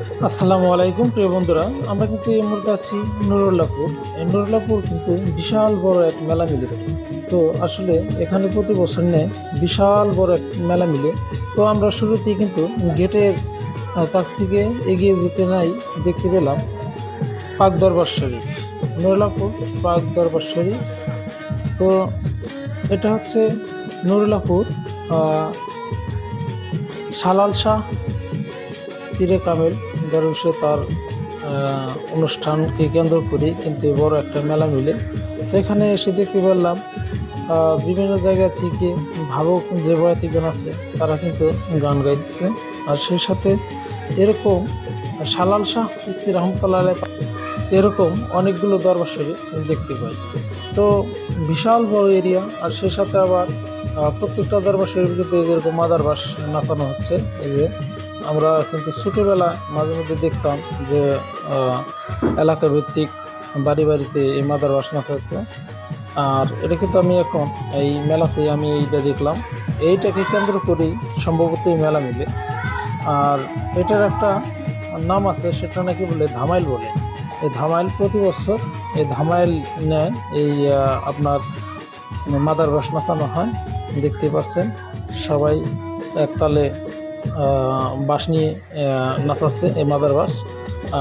আসসালামু আলাইকুম প্রিয় বন্ধুরা, আমরা কিন্তু এই মুহূর্তে আছি নুরুল্লাহপুর। এই নুরুল্লাহপুর কিন্তু বিশাল বড় এক মেলা মিলেছে। তো আসলে এখানে প্রতি বছর নেয় বিশাল বড় এক মেলা মিলে। তো আমরা শুরুতেই কিন্তু গেটের কাছ থেকে এগিয়ে যেতে নাই দেখতে পেলাম পাক দরবার শরীফ, নুরুল্লাহপুর পাক দরবার শরীফ। তো এটা হচ্ছে নুরুল্লাহপুর সালাল শাহ পীরে কামেল দরবেশে তার অনুষ্ঠানকে কেন্দ্র করে কিন্তু বড় একটা মেলা মিলে। তো এখানে এসে দেখতে পেলাম বিভিন্ন জায়গা থেকে ভাবুক যে বয়াতিগণ আছে তারা কিন্তু গান গাইতেছে। আর সেই সাথে এরকম সালাল শাহ চিশতি রহমতুল্লাহ আলাইহি এরকম অনেকগুলো দরবার শরীফ দেখতে পাই। তো বিশাল বড় এরিয়া, আর সেই সাথে আবার প্রত্যেকটা দরবার শরীফ কিন্তু এরকম মাদারবাস নাচানো হচ্ছে। এই যে আমরা কিন্তু ছোটোবেলায় মাঝে মধ্যে দেখতাম যে এলাকা ভিত্তিক বাড়ি বাড়িতে এই মাদারবাস নাচাতো। আর এটা কিন্তু আমি এখন এই মেলাতে আমি এইটা দেখলাম, এইটাকে কেন্দ্র করেই সম্ভবত এই মেলা মিলে। আর এটার একটা নাম আছে, সেটা নাকি বলে ধামাইল বলে। এই ধামাইল প্রতি বছর এই ধামাইল নেয়, এই আপনার মাদারবাস নাচানো হয়। দেখতে পাচ্ছেন সবাই একতালে বাঁশ নিয়ে নাচাচ্ছে এই মাদারবাস।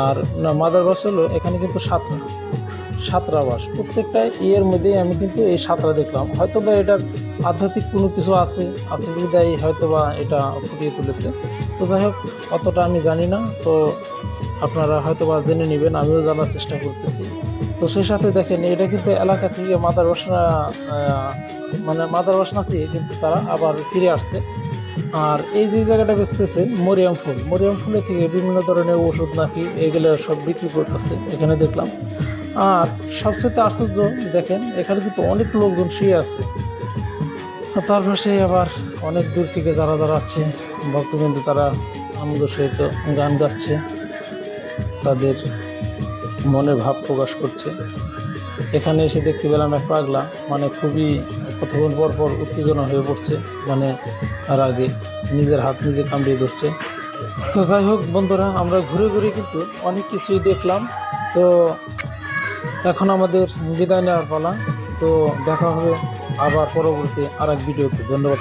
আর মাদারবাস হলো এখানে কিন্তু সাতটা বাস, প্রত্যেকটা ইয়ের মধ্যে আমি কিন্তু এই সাতটা দেখলাম। হয়তো বা এটার আধ্যাত্মিক কোনো কিছু আছে বিদায় হয়তো বা এটা ফুটিয়ে তুলেছে। তো যাই হোক, অতটা আমি জানি না, তো আপনারা হয়তো বা জেনে নেবেন, আমিও জানার চেষ্টা করতেছি। তো সেই সাথে দেখেন এটা কিন্তু এলাকা থেকে মাদারবাস নাচিয়ে কিন্তু তারা আবার ফিরে আসছে। আর এই যে জায়গাটা বেচতেছে মরিয়াম ফুলে থেকে বিভিন্ন ধরনের ওষুধ নাকি এগুলো সব বিক্রি করতেছে এখানে দেখলাম। আর সবচেয়ে আশ্চর্য দেখেন, এখানে কিন্তু অনেক লোকজন শুয়ে আছে। তার পাশে আবার অনেক দূর থেকে যারা যারা আছে ভক্তবৃন্দ, তারা আনন্দ সহিত গান গাচ্ছে, তাদের মনের ভাব প্রকাশ করছে। এখানে এসে দেখতে পেলাম এক পাগলা, মানে খুবই কতক্ষণ পর পর উত্তেজনা হয়ে পড়ছে, মানে রাগে নিজের হাত নিজে কামড়িয়ে ধরছে। তো যাই হোক বন্ধুরা, আমরা ঘুরে ঘুরে কিন্তু অনেক কিছুই দেখলাম। তো এখন আমাদের বিদায় নেওয়ার পালা। তো দেখা হবে আবার পরবর্তী আর এক ভিডিওতে। ধন্যবাদ।